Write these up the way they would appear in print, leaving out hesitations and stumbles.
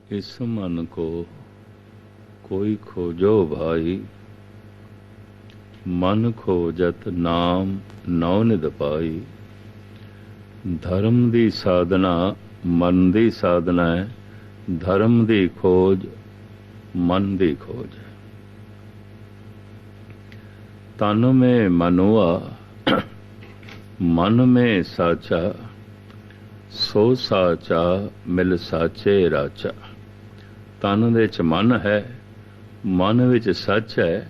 इस मन को कोई खोजो भाई, मन खोजत नाम नौ निध पाई। धर्म दी साधना मन दी साधना है, धर्म दी खोज मन दी खोज है। तन में मनुआ मन में साचा, सो साचा मिल साचे राचा। तन दे च मन है, मन विच सच है,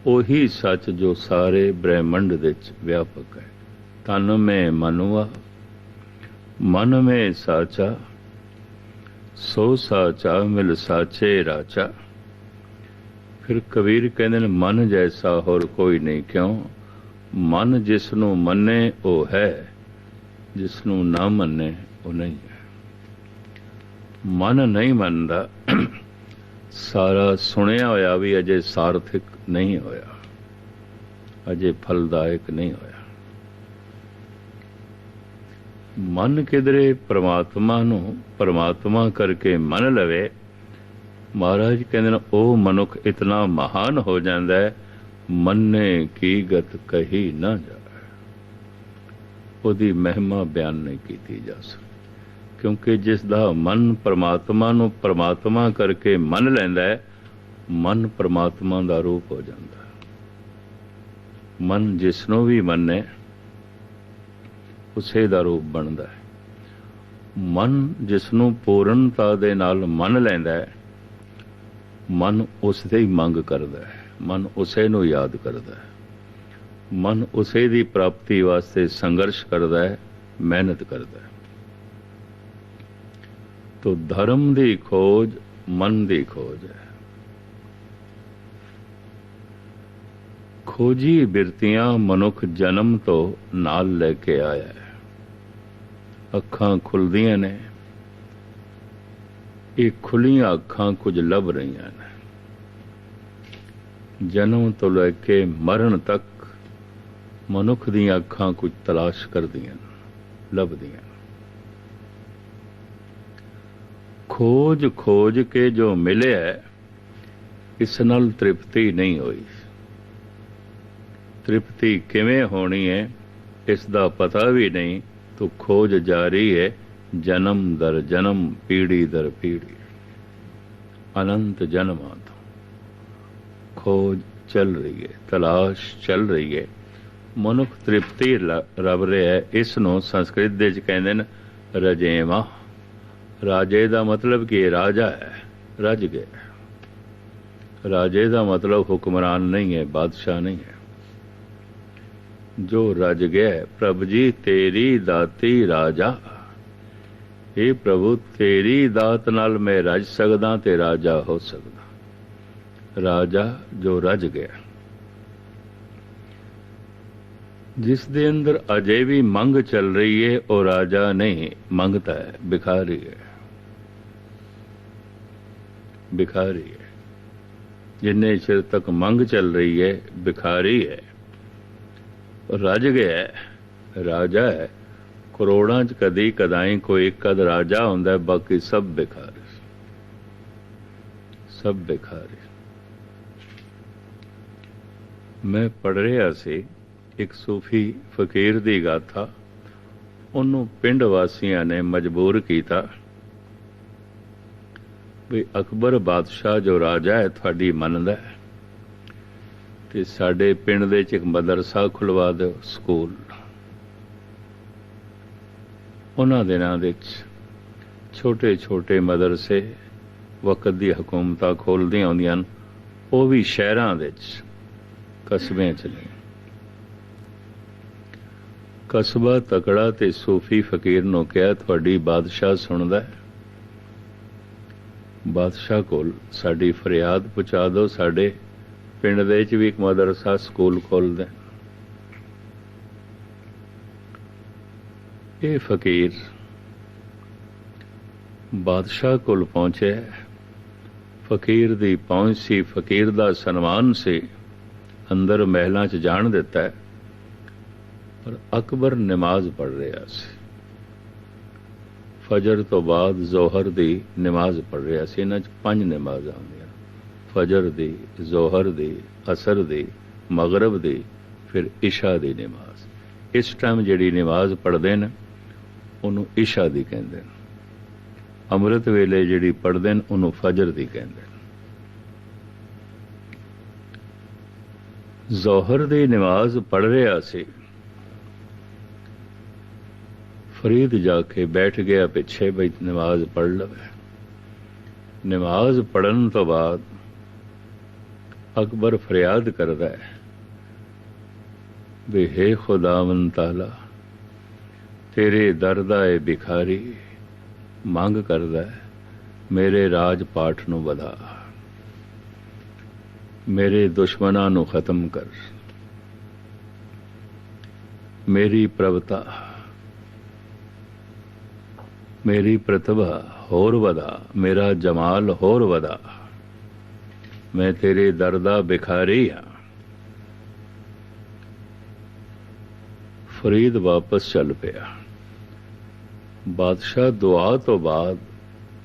ओही सच जो सारे ब्रह्मंड दे च व्यापक है। तन में मनुआ मन में साचा, सो साचा मिल साचे राचा। फिर कबीर कहते हैं मन जैसा होर कोई नहीं, क्यों? मन जिसनों मन्ने वो है, जिसनों ना मन्ने वो नहीं है। मन नहीं मनदा, सारा सुनिया होया भी अजे सार्थिक नहीं होया, अजे फलदायक नहीं होया। मन किधरे परमात्मा नूं परमात्मा करके मन लवे, महाराज कहते हैं ओ मनुख इतना महान हो जाता है, मन्ने की गत कही ना जाए। ओदी महिमा बयान नहीं की जा सकती, क्योंकि जिसदा मन परमात्मा नूं परमात्मा करके मन लैंदा है, मन परमात्मा दा रूप हो जाता है। मन जिसनों भी मन्ने उसे दा रूप बनता है। मन जिसनों पूर्णता दे नाल मन लैंदा है, मन उसदे ही मंग करदा है, मन उसे नूं याद करदा है, मन उसे दी प्राप्ति वास्ते संघर्ष करदा है, मेहनत करदा है। तो धर्म दी खोज मन दी खोज है। खोजी बिरतियां मनुख जन्म तो नाल लेके आया है। अखां खुलदियां ने, ये खुलियां अखां कुछ लभ रहीआं ने। जन्म तो लैके मरण तक मनुख दीआं अखां कुछ तलाश करदियां, लभदियां। खोज खोज के जो मिले है, इस नाल तृप्ति नहीं हुई। तृप्ति किवें होनी है इसदा पता भी नहीं, तो खोज जारी है जन्म दर जन्म, पीढ़ी दर पीढ़ी, अनंत जन्मां तो खोज चल रही है, तलाश चल रही है। मनुख तृप्ति रब रहा है। इसनों संस्कृत दे च कहंदे ने रजेवा। राजे का मतलब कि राजा है, रज गया। राजे का मतलब हुक्मरान नहीं है, बादशाह नहीं है, जो रज गया। प्रभु जी तेरी दाती राजा, हे प्रभु तेरी दात नाल मैं रज सकदा ते राजा हो सकदा। राजा जो रज गया, जिस दे अंदर अजे भी मंग चल रही है, वो राजा नहीं, मंगता है, भिखारी है, भिखारी है। जिन्ने चिर तक मंग चल रही है भिखारी है। रज गया राजा है। करोड़ां च कदी कदाई कोई एक अद राजा हुंदा है, बाकी सब भिखारी, सब भिखारी। मैं पढ़ रहा सी एक सूफी फकीर दी गाथा। उन्होंने पिंड वासियां ने मजबूर किया भी अकबर बादशाह जो राजा है थोड़ी मनदा है, ते साडे पिंड दे च एक मदरसा खुलवा दो, स्कूल। उन्हां दिनां दे छोटे छोटे मदरसे वक्त दी हुकूमतां खोलदियां होंदियां, वो भी शहरां दे कस्बे च नहीं। कस्बा तकड़ा ते सूफी फकीर नूं कहा तुहाडी बादशाह सुणदा है, बादशाह कोल साडी फरियाद पहुंचा दो, साडे पिंड दे च भी एक मदरसा स्कूल खोल दें। ये फकीर बादशाह कोल पहुंचे। फकीर दी पहुंच सी, फकीर दा सन्मान से अंदर महलां च जाण दिता है। और अकबर नमाज पढ़ रहा सी। फजर तो बाद जोहर दी नमाज पढ़ रहा सी। इन्हां च 5 नमाज़ां आउंदियां, फजर दी, जोहर दी, असर दी, मगरब दी, फिर इशा दी नमाज। इस टाइम जिहड़ी नमाज पढ़दे ने उहनूं इशा दी कहंदे ने, अमृत वेले जिहड़ी पढ़दे ने उहनूं फजर दी कहंदे ने। जोहर दी नमाज पढ़ रहा सी, फरीद जाके बैठ गया पिछे बई नमाज पढ़ लवे। नमाज पढ़न तो बाद अकबर फरियाद करदा है भी हे खुदावन ताला, तेरे दर दा ए भिखारी मंग करदा है, मेरे राज पाठ नूं वधा, मेरे दुश्मनां नूं खत्म कर, मेरी प्रभता, मेरी प्रतिभा होर वधा, मेरा जमाल होर वधा, मैं तेरे दर दा भिखारी हाँ। फरीद वापस चल पिया। बादशाह दुआ तो बाद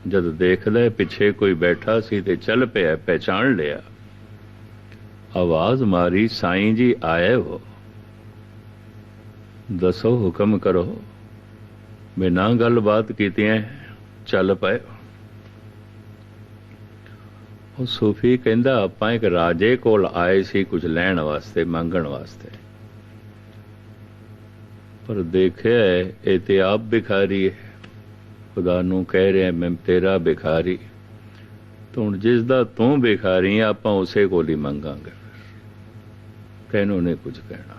जद देखदा पिछे कोई बैठा सी ते चल पिया, पहचान लिया, आवाज मारी, साईं जी आए हो, दसो हुक्म करो। बिना गल बात कीतियां चल पाए। वो सूफी कहंदा आपां एक राजे कोल आए सी कुछ लैण वास्ते, मंगण वास्ते, पर देखिया ये ते आप भिखारी है, खुदा नूं कह रहा मैं तेरा भिखारी, तो हुण जिस दा तू भिखारी है आपां उसे कोल ही मंगांगे, तैनूं नहीं कुछ कहना।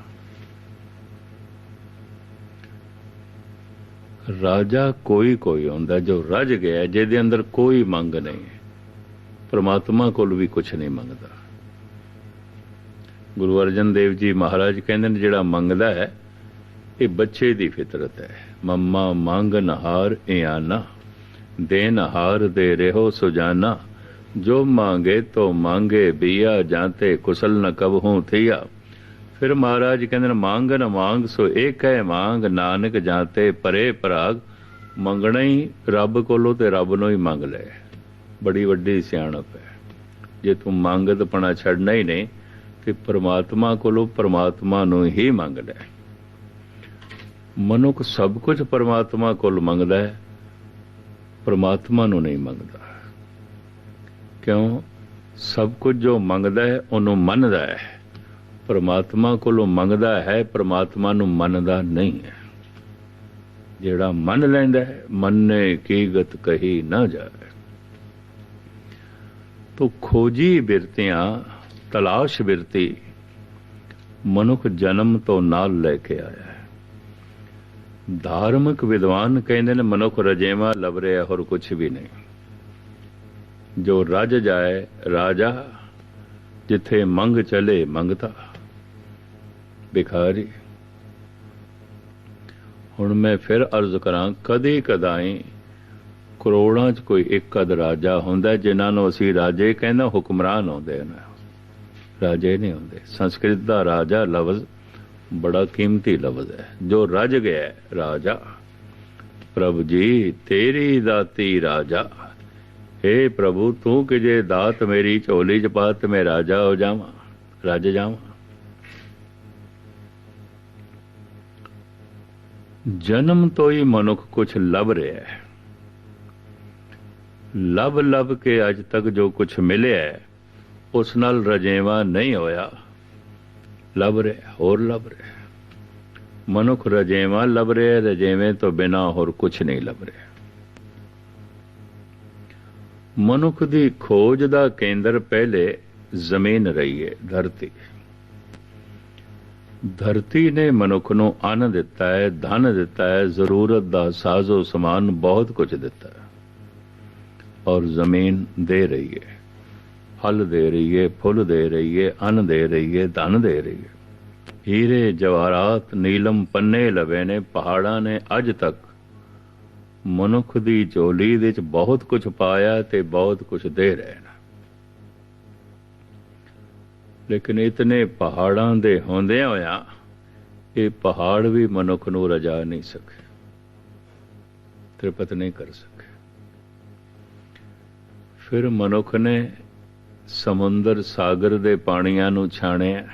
राजा कोई कोई होंदा जो रज गया, जिहदे अंदर कोई मंग नहीं, परमात्मा कोल भी कुछ नहीं मंगदा। गुरु अर्जन देव जी महाराज कहंदे ने जिहड़ा मंगदा है ये बच्चे दी फितरत है। मम्मा मंग नहार इयाना, दे नहार दे रहो सुजाना, जो मांगे तो मांगे बिया, जाते कुशल न कबहूं थिया। फिर महाराज कहते मांग न मांग सो एक है मांग, नानक जाते परे पराग, मंगना ही रब कोलों ते रब नूं ही मंग ले। बड़ी वड्डी सियाणप है। जे तू मंगतपना छड़ना ही नहीं तो परमात्मा कोलों परमात्मा नूं ही मंग ले। मनुख सब कुछ परमात्मा कोल मंगदा है, परमात्मा नूं नहीं मंगदा। क्यों? सब कुछ जो मंगदा है उन्हों मनदा है, परमात्मा कोलों मंगदा है, परमात्मा नूं मनदा नहीं है। जिहड़ा मन लैंदा है, मन्ने की गत कही ना जाए। तो खोजी बिरतियां, तलाश बिरती मनुख जन्म तो नाल लैके आया है। धार्मिक विद्वान कहते ने मनुख रजेवा लभ रहा और कुछ भी नहीं। जो रज जाए राजा, जिथे मंग चले मंगता भिखारी। हुण मैं फिर अर्ज करा, कदी कदाई करोड़ां च कोई एक अद राजा हुंदा जिन्हां नूं असीं राजे कहना, हुक्मरान आउंदे ने, राजे नहीं होंदे। संस्कृत दा राजा लफ्ज बड़ा कीमती लफ्ज है। जो रज गया राजा, प्रभु जी तेरी दाती राजा, हे प्रभु तू कि जे दात मेरी झोली च पा ते मैं राजा हो जावां, रज जावां। जन्म तो ही मनुख कुछ लभ रहा है, लभ लभ के अज तक जो कुछ मिले है उस नाल रजेवा नहीं होया, लभ रहा होर लभ रहा। मनुख रजेवा लभ रहा, रजेवें तो बिना होर कुछ नहीं लभ रहा। मनुख दी खोज दा केंद्र पहले जमीन रही है, धरती। धरती ने मनुख नूं अन्न दिता है, धन दिता है, जरूरत दा साजो समान बहुत कुछ दिता है, और जमीन दे रही है, फल दे रही है, फुल दे रही है, अन्न दे रही है, धन दे रही है। हीरे जवाहरात नीलम पन्ने लवे ने, पहाड़ा ने अज तक मनुख दी झोली दे च बहुत कुछ पाया ते बहुत कुछ दे रहे हैं। लेकिन इतने पहाड़ां दे होंदे होया ये पहाड़ भी मनुख नूं रजा नहीं सके। ਤ੍ਰਿਪਤ ਨਹੀਂ ਕਰ ਸਕੇ। ਫਿਰ ਮਨੁੱਖ ਨੇ ਸਮੁੰਦਰ ਸਾਗਰ ਦੇ ਪਾਣੀਆਂ ਨੂੰ ਛਾਣਿਆ,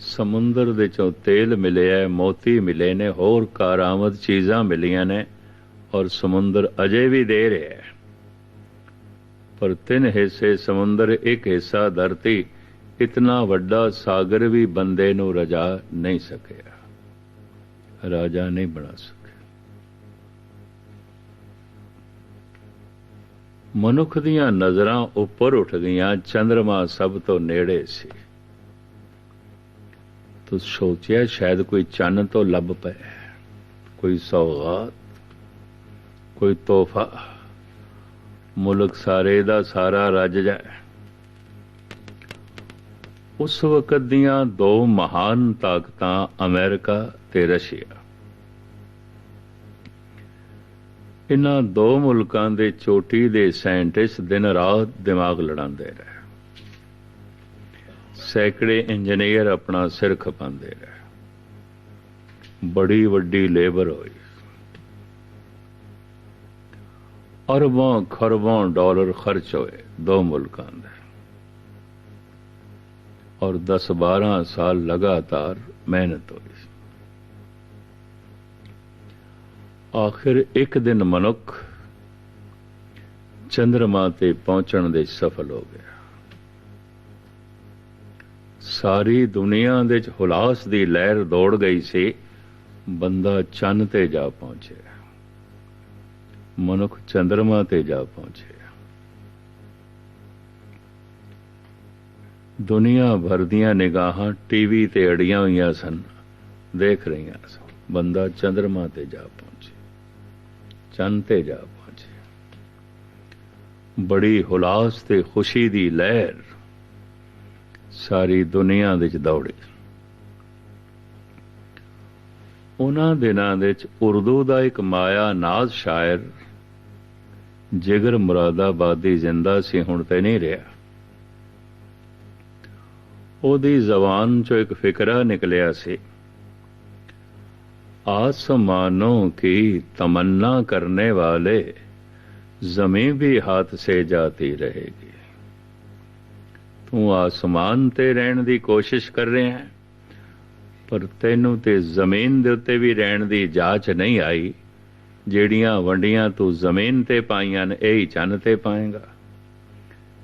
ਸਮੁੰਦਰ ਦੇ ਚੋਂ ਤੇਲ ਮਿਲਿਆ, ਮੋਤੀ ਮਿਲੇ ਨੇ, ਹੋਰ ਕਾਰਾਮਦ ਚੀਜ਼ਾਂ ਮਿਲੀਆਂ ਨੇ, ਔਰ ਸਮੁੰਦਰ ਅਜੇ ਵੀ ਦੇ ਰਿਹਾ ਹੈ। ਪਰ 3 ਹਿੱਸੇ ਸਮੁੰਦਰ, 1 ਹਿੱਸਾ ਧਰਤੀ, ਇਤਨਾ ਵੱਡਾ ਸਾਗਰ ਵੀ ਬੰਦੇ ਨੂੰ ਰਜਾ ਨਹੀਂ ਸਕਿਆ, ਰਾਜਾ ਨਹੀਂ ਬਣਾ ਸਕਿਆ। ਮਨੁੱਖ ਦੀਆਂ ਨਜ਼ਰਾਂ ਉੱਪਰ ਉੱਠ ਗਈਆਂ, ਚੰਦਰਮਾ ਸਭ ਤੋਂ ਨੇੜੇ ਸੀ। ਤੂੰ ਸੋਚਿਆ ਸ਼ਾਇਦ ਕੋਈ ਚੰਨ ਤੋਂ ਲੱਭ ਪਏ, ਕੋਈ ਸੌਗਾਤ, ਕੋਈ ਤੋਹਫਾ, ਮੁਲਕ ਸਾਰੇ ਦਾ ਸਾਰਾ ਰੱਜ ਜਾਏ। ਉਸ ਵਕਤ ਦੀਆਂ 2 ਮਹਾਨ ਤਾਕਤਾਂ ਅਮਰੀਕਾ ਤੇ ਰਸ਼ੀਆ, ਇਹਨਾਂ 2 ਮੁਲਕਾਂ ਦੇ ਚੋਟੀ ਦੇ ਸਾਇੰਟਿਸਟ ਦਿਨ ਰਾਤ ਦਿਮਾਗ ਲੜਾਉਂਦੇ ਰਹੇ, ਸੈਂਕੜੇ ਇੰਜੀਨੀਅਰ ਆਪਣਾ ਸਿਰ ਖਪਾਉਂਦੇ ਰਹੇ, ਬੜੀ ਵੱਡੀ ਲੇਬਰ ਹੋਈ, ਅਰਬਾਂ ਖਰਬਾਂ ਡਾਲਰ ਖਰਚ ਹੋਏ 2 ਮੁਲਕਾਂ ਦੇ, ਔਰ 10-12 ਸਾਲ ਲਗਾਤਾਰ ਮਿਹਨਤ ਹੋਈ। ਆਖਿਰ ਇੱਕ ਦਿਨ ਮਨੁੱਖ ਚੰਦਰਮਾ ਤੇ ਪਹੁੰਚਣ ਦੇ ਸਫਲ ਹੋ ਗਿਆ। ਸਾਰੀ ਦੁਨੀਆ ਦੇ ਚ ਹੁਲਾਸ ਦੀ ਲਹਿਰ ਦੌੜ ਗਈ ਸੀ, ਬੰਦਾ ਚੰਨ ਤੇ ਜਾ ਪਹੁੰਚਿਆ, ਮਨੁੱਖ ਚੰਦਰਮਾ ਤੇ ਜਾ ਪਹੁੰਚਿਆ। ਦੁਨੀਆ ਭਰ ਦੀਆਂ ਨਿਗਾਹਾਂ ਟੀਵੀ ਤੇ ਅੜੀਆਂ ਹੋਈਆਂ ਸਨ, ਦੇਖ ਰਹੀਆਂ ਸਨ, ਬੰਦਾ ਚੰਦਰਮਾ ਤੇ ਜਾ ਪਹੁੰਚਿਆ, ਚੰਨ ਤੇ ਜਾ ਪਹੁੰਚਿਆ। ਬੜੀ ਹੁਲਾਸ ਤੇ ਖੁਸ਼ੀ ਦੀ ਲਹਿਰ ਸਾਰੀ ਦੁਨੀਆ ਵਿੱਚ ਦੌੜੀ। ਉਹਨਾਂ ਦਿਨਾਂ ਵਿੱਚ ਉਰਦੂ ਦਾ ਇੱਕ ਮਾਇਆ ਨਾਜ਼ ਸ਼ਾਇਰ ਜਿਗਰ ਮੁਰਾਦਾਬਾਦੀ ਜ਼ਿੰਦਾ ਸੀ, ਹੁਣ ਤੇ ਨਹੀਂ ਰਿਹਾ। ਉਹਦੀ ਜ਼ਬਾਨ ਚੋਂ ਇੱਕ ਫਿਕਰਾ ਨਿਕਲਿਆ ਸੀ, आसमानों की तमन्ना करने वाले जमीन भी हाथ से जाती रहेगी। तू आसमान ते रहन दी कोशिश कर रहे हैं, पर तैनू ते जमीन दे उत्ते भी रहन दी जाच नहीं आई। ਜਿਹੜੀਆਂ ਵੰਡੀਆਂ ਤੂੰ ਜ਼ਮੀਨ ਤੇ ਪਾਈਆਂ ਨੇ, ਇਹੀ ਚੰਨ ਤੇ ਪਾਏਗਾ।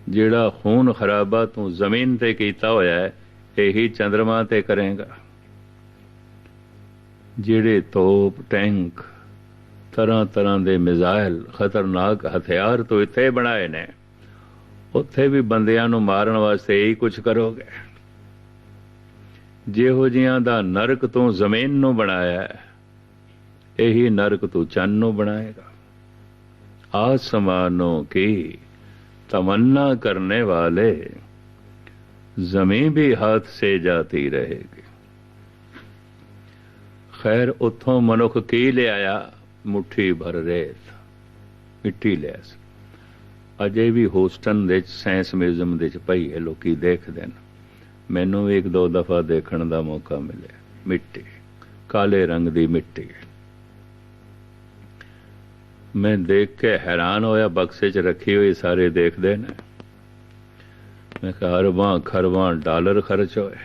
ਜਿਹੜਾ ਖੂਨ ਖਰਾਬਾ ਤੂੰ ਜ਼ਮੀਨ ਤੇ ਕੀਤਾ ਹੋਇਆ ਹੈ, ਇਹੀ ਚੰਦਰਮਾ ਤੇ ਕਰੇਗਾ। ਜਿਹੜੇ ਤੋਪ, ਟੈਂਕ, ਤਰ੍ਹਾਂ ਤਰ੍ਹਾਂ ਦੇ ਮਿਜ਼ਾਈਲ, ਖਤਰਨਾਕ ਹਥਿਆਰ ਤੂੰ ਇੱਥੇ ਬਣਾਏ ਨੇ, ਉੱਥੇ ਵੀ ਬੰਦਿਆਂ ਨੂੰ ਮਾਰਨ ਵਾਸਤੇ ਇਹੀ ਕੁਝ ਕਰੋਗੇ। ਜਿਹੋ ਜਿਹਾਂ ਦਾ ਨਰਕ ਤੂੰ ਜ਼ਮੀਨ ਨੂੰ ਬਣਾਇਆ ਹੈ, यही नरक तू चन्न बनाएगा। आसमानों की तमन्ना करने वाले जमीन भी हाथ से जाती रहेगी। खैर उथों मनुख की ले आया, मुट्ठी भर रेत, मिट्टी ले आया। अजे भी होस्टन दे साइंस म्यूजियम दे पई है, लोकी देखदे ने। मैनू एक दो दफा देखने का मौका मिले। मिट्टी, काले रंग की मिट्टी, मैं देख के हैरान होया। बक्से च रखी हुई सारे देखते ने। मैं कहा अरबां खरबां डॉलर खर्च होए,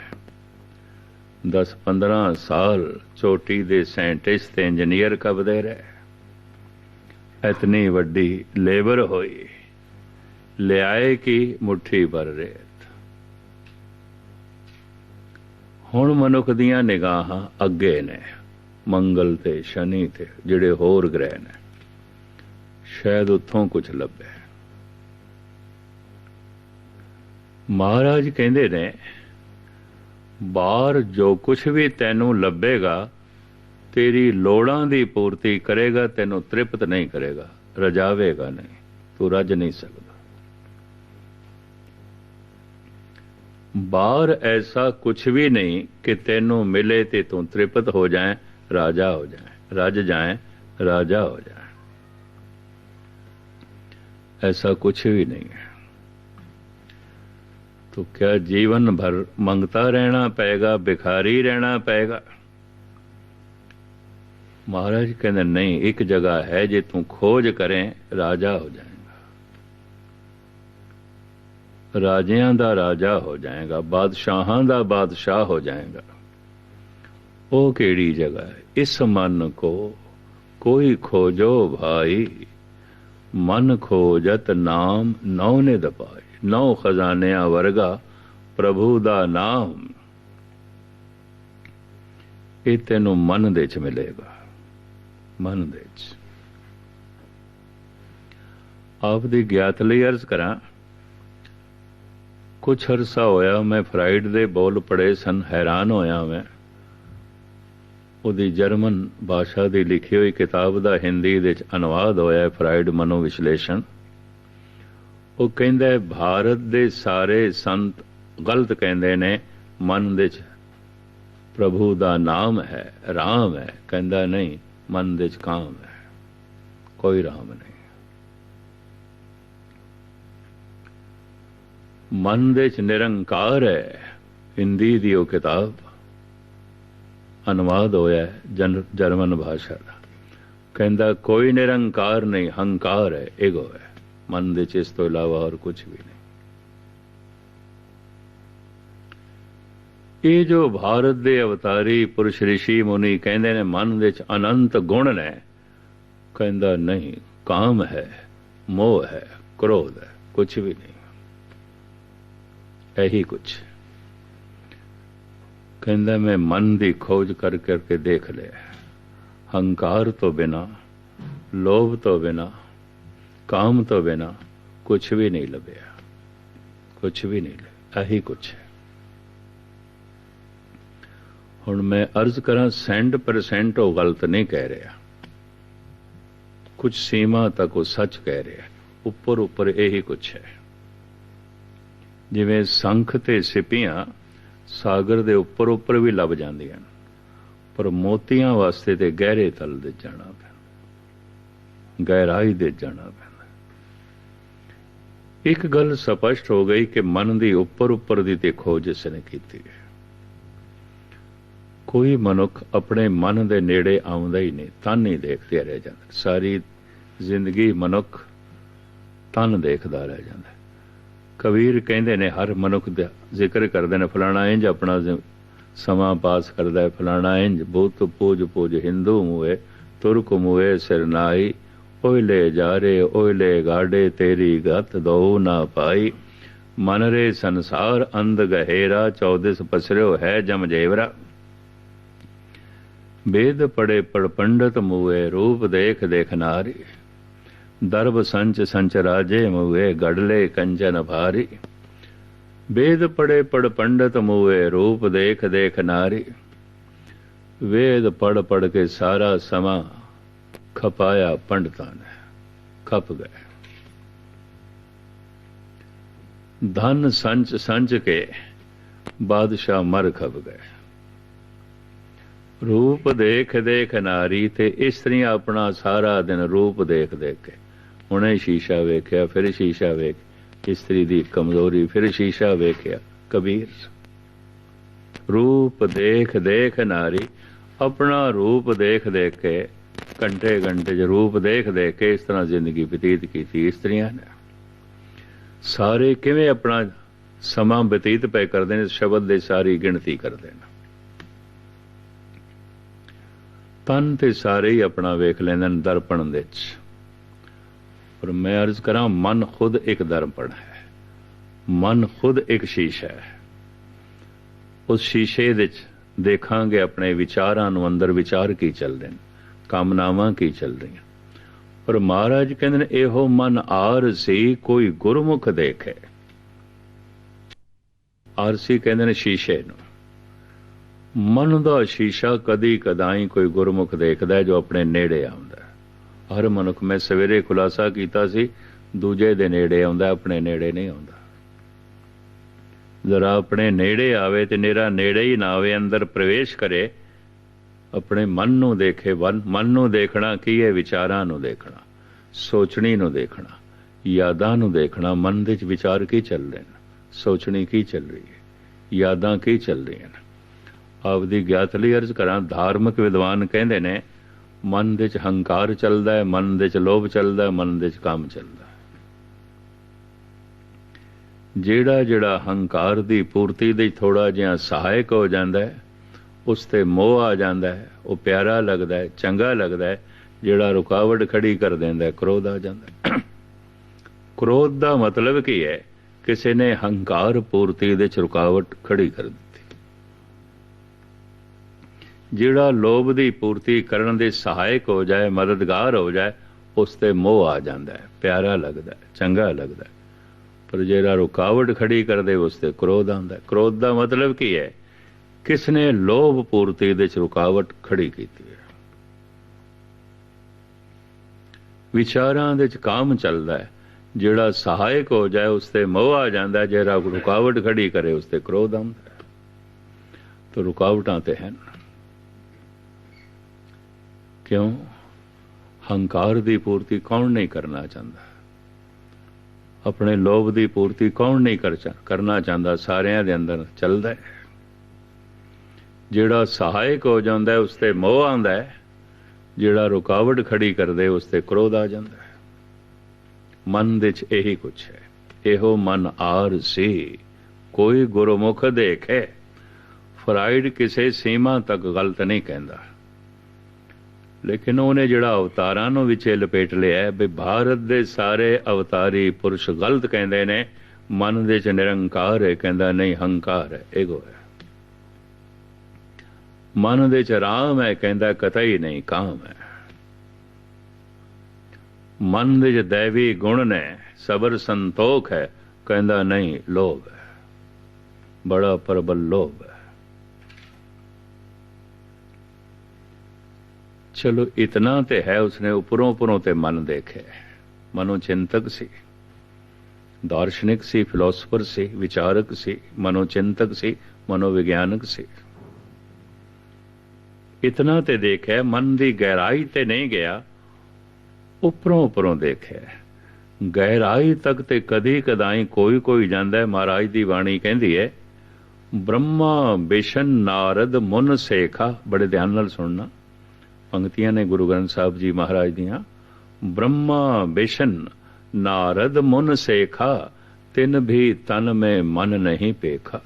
10-15 साल चोटी दे साइंटिस्ट ते इंजीनियर कबदे रहे। इतनी वड्डी लेबर होई, ले आए कि मुट्ठी भर रेत। हुण मनुख दियां निगाहां अगे ने, मंगल ते शनि ते जिहड़े होर ग्रह ने, शायद उत्थों कुछ लभे। महाराज कहते ने, बाहर जो कुछ भी तैनू लभेगा, तेरी लोड़ां दी पूर्ति करेगा, तैनू तृप्त नहीं करेगा, रजावेगा नहीं, तू रज नहीं सकता। बाहर ऐसा कुछ भी नहीं कि तैनू मिले ते तू तृप्त हो जाए, राजा हो जाए, रज जाए, राजा हो जाए। ऐसा कुछ भी नहीं है। तो क्या जीवन भर मंगता रहना पड़ेगा, भिखारी रहना पड़ेगा? महाराज कहते नहीं, एक जगह है जे तू खोज करें राजा हो जाएगा, राजियां दा राजा हो जाएगा, बादशाहां दा बादशाह हो जाएगा। वो केड़ी जगह है? इस मन को कोई खोजो भाई, मन खोजत नाम नौ ने दपाए। 9 खजानिया वर्गा प्रभु दा नाम, ये तेनों मन दे च मिलेगा। मन दे च आप दी ज्ञात लई अर्ज करा। कुछ अरसा होया मैं फ्राइड दे बोल पढ़े सन, हैरान होया मैं। ਉਹਦੀ ਜਰਮਨ ਭਾਸ਼ਾ ਦੀ ਲਿਖੀ ਹੋਈ ਕਿਤਾਬ ਦਾ ਹਿੰਦੀ ਦੇ ਵਿੱਚ ਅਨੁਵਾਦ ਹੋਇਆ ਹੈ, ਫਰਾਇਡ ਮਨੋਵਿਸ਼ਲੇਸ਼ਣ। ਉਹ ਕਹਿੰਦਾ ਭਾਰਤ ਦੇ ਸਾਰੇ ਸੰਤ ਗਲਤ ਕਹਿੰਦੇ ਨੇ ਮਨ ਦੇ ਚ ਪ੍ਰਭੂ ਦਾ ਨਾਮ ਹੈ, ਰਾਮ ਹੈ। ਕਹਿੰਦਾ ਨਹੀਂ, ਮਨ ਦੇ ਚ ਕਾਮ ਹੈ, ਕੋਈ ਰਾਮ ਨਹੀਂ। ਮਨ ਦੇ ਚ ਨਿਰੰਕਾਰ ਹੈ। ਹਿੰਦੀ ਦੀ ਉਹ ਕਿਤਾਬ अनुवाद होया है जर्मन भाषा का। कहता कोई निरंकार नहीं, हंकार है, ईगो है। मन दे इस तो इलावा और कुछ भी नहीं। ये जो भारत दे अवतारी पुरुष ऋषि मुनि कहते ने मन दे अनंत गुण ने, कहता नहीं, काम है, मोह है, क्रोध है, कुछ भी नहीं, यही कुछ। कहता मैं मन की खोज कर करके देख लिया, हंकार तो बिना, लोभ तो बिना, काम तो बिना कुछ भी नहीं लभ्या, कुछ भी नहीं लभ्या, यही कुछ है। हुण मैं अर्ज करा 100% वो गलत नहीं कह रहा, कुछ सीमा तक वो सच कह रहा। उपर उपर यही कुछ है। जिवें संख ते सिपियां सागर दे उपर उपर भी लभ जांदियां, पर मोतियां वास्ते ते गहरे तल दे जाना पैंदा, गहराई दे जाना पैंदा। एक गल स्पष्ट हो गई कि मन दी उपर उपर दी ते खोज इसने कीती है। कोई मनुख अपने मन दे नेड़े आउंदा ही नहीं, तन ही देखते रह जांदा। सारी जिंदगी मनुख तन देखदा रह जांदा। कबीर कहते ने हर मनुख दा जिक्र करते हैं, फलाना इंज अपना समा पास करता है, फलाना इंज बुत पूज पूज हिंदू मुए, तुर्क मुए सिर नाई, ओयले जारे ओयले गाडे तेरी गत दो ना पाई। मन रे संसार अंध गहेरा, 14 पसरियो है जम जेवरा। वेद पढ़े पढ़ पंडित मुए, रूप देख देख नारी। दर्भ संच संच राजे मुए, गढ़ले कंचन भारी। वेद पढ़े पढ़ पंडित मुए, रूप देख देख नारी। वेद पढ़ पढ़ के सारा समा खपाया पंडितां ने, खप गए। धन संच संच के बादशाह मर खप गए। रूप देख देख नारी, ते इस्त्रियां अपना सारा दिन रूप देख देख के, हुणे शीशा वेख्या, फिर शीशा वेख इस्त्री दी कमजोरी, फिर शीशा वेख्या। कबीर रूप देख देख नारी, अपना रूप देख देख के घंटे घंटे च रूप देख देख के इस तरह जिंदगी बतीत की इस्त्रियां ने। सारे किवें अपना समा बतीत पे करते हैं, शब्द दे सारी गिणती करते हैं। तन ते सारे ही अपना वेख लेंदे ने दर्पण दे च। पर मैं अर्ज करा, मन खुद एक दर्पण है, मन खुद एक शीशा है। उस शीशे दे देखांगे अपने विचारां नूं, अंदर विचार की चल रहे हैं, कामनावां की चल रही हैं। पर महाराज कहते ने एहो मन आरसी कोई गुरमुख देखे। आरसी कहते ने शीशे नूं। मन दा शीशा कदी कदाई कोई गुरमुख देखदा है जो अपने नेड़े आउंदा। हर मनुख, मैं सवेरे खुलासा कीता सी, दूजे दे नेड़े आउंदा, अपने नेड़े नहीं आउंदा। जरा अपने नेड़े आवे ते नेरा नेड़े ही ना आवे, अंदर प्रवेश करे, अपने मन नूं देखे। मन नूं देखना की है? विचारां नूं देखना, सोचनी नूं देखना, यादां नूं देखना। मन दे विच विचार की चल रहे हैं, सोचनी की चल रही है, यादां की चल रही हैं। आपदी ज्ञात लई अर्ज करा, धार्मिक विद्वान कहंदे ने मन दे च हंकार चलदा है, मन दे च लोभ चलदा है, मन दे च काम चलदा है। ਜਿਹੜਾ ਜਿਹੜਾ ਹੰਕਾਰ ਦੀ ਪੂਰਤੀ ਦੇ ਥੋੜਾ ਜਿਹਾ ਸਹਾਇਕ ਹੋ ਜਾਂਦਾ ਹੈ, ਉਸ ਤੇ ਮੋਹ ਆ ਜਾਂਦਾ ਹੈ, ਉਹ ਪਿਆਰਾ ਲੱਗਦਾ ਹੈ, ਚੰਗਾ ਲੱਗਦਾ ਹੈ। ਜਿਹੜਾ ਰੁਕਾਵਟ ਖੜੀ ਕਰ ਦਿੰਦਾ, ਕ੍ਰੋਧ ਆ ਜਾਂਦਾ। ਕ੍ਰੋਧ ਦਾ ਮਤਲਬ ਕੀ ਹੈ? ਕਿਸੇ ਨੇ ਹੰਕਾਰ ਪੂਰਤੀ ਦੇ ਚ ਰੁਕਾਵਟ ਖੜੀ ਕਰ ਦਿੱਤੀ। ਜਿਹੜਾ ਲੋਭ ਦੀ ਪੂਰਤੀ ਕਰਨ ਦੇ ਸਹਾਇਕ ਹੋ ਜਾਏ, ਮਦਦਗਾਰ ਹੋ ਜਾਏ, ਉਸ ਤੇ ਮੋਹ ਆ ਜਾਂਦਾ ਹੈ, ਪਿਆਰਾ ਲੱਗਦਾ ਹੈ, ਚੰਗਾ ਲੱਗਦਾ ਹੈ। पर ਜਿਹੜਾ रुकावट खड़ी कर दे उस ते क्रोध आंदा है। क्रोध का मतलब की है? किसने लोभ पूर्ति दे रुकावट खड़ी की है। विचारां दे काम चलदा है, ਜਿਹੜਾ सहायक हो जाए उस ते मोह आ जाता है, ਜਿਹੜਾ रुकावट खड़ी करे उस ते क्रोध आंदा है। तो रुकावटां ते हैं। क्यों? हंकार की पूर्ति कौन नहीं करना चाहता? अपने लोभ की पूर्ति कौन नहीं करना चाहता? सारिਆਂ ਦੇ अंदर चलता है। ਜਿਹੜਾ सहायक हो जाता है उस ते मोह आंदा है, ਜਿਹੜਾ रुकावट खड़ी कर दे उस ते क्रोध आ जाता है। मन दे च यही कुछ है। एहो मन आर सी कोई गुरमुख देखे। फ्राइड किसी सीमा तक गलत नहीं कहता, लेकिन उन्हें जिहड़ा अवतारां नूं विचे लपेट लिया है भी भारत दे सारे अवतारी पुरुष गलत कहंदे ने, मन दे च निरंकार है, कहंदा नहीं हंकार है, ईगो है। मन दे च राम है, कहंदा कतई नहीं काम है। मन दे च दैवी गुण ने, सबर संतोख है, कहंदा नहीं लोभ है, बड़ा प्रबल लोभ है। चलो इतना तो है, उसने उपरों उपरों ते मन देखे। मनोचिंतक सी, दार्शनिक सी, फिलोसफर सी, विचारक सी, मनोचिंतक सी, मनोविज्ञानक सी। इतना ते देखे, मन की गहराई ते नहीं गया, उपरों उपरों देखे। गहराई तक ते कदी कदाई कोई कोई जांदा है। महाराज की बाणी कहती है, ब्रह्मा बिशन नारद मुन सेखा। बड़े ध्यान नाल सुनना, पंक्तियां ने गुरु ग्रंथ साहब जी महाराज दियां। ब्रह्मा बिशन नारद मुन सेखा, तिन भी तन में मन नहीं पेखा।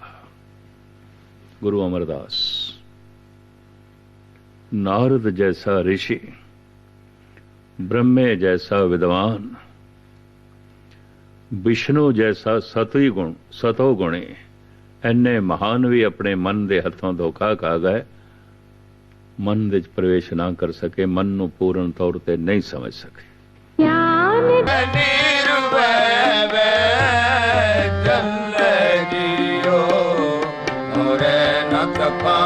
गुरु अमरदास। नारद जैसा ऋषि, ब्रह्मे जैसा विद्वान, विष्णु जैसा सतो गुणी, इन्ने महान भी अपने मन के हथों धोखा खा गए। मन दे प्रवेश ना कर सके, मन नू पूर्ण तौर ते नहीं समझ सके। चल जियो और न तपा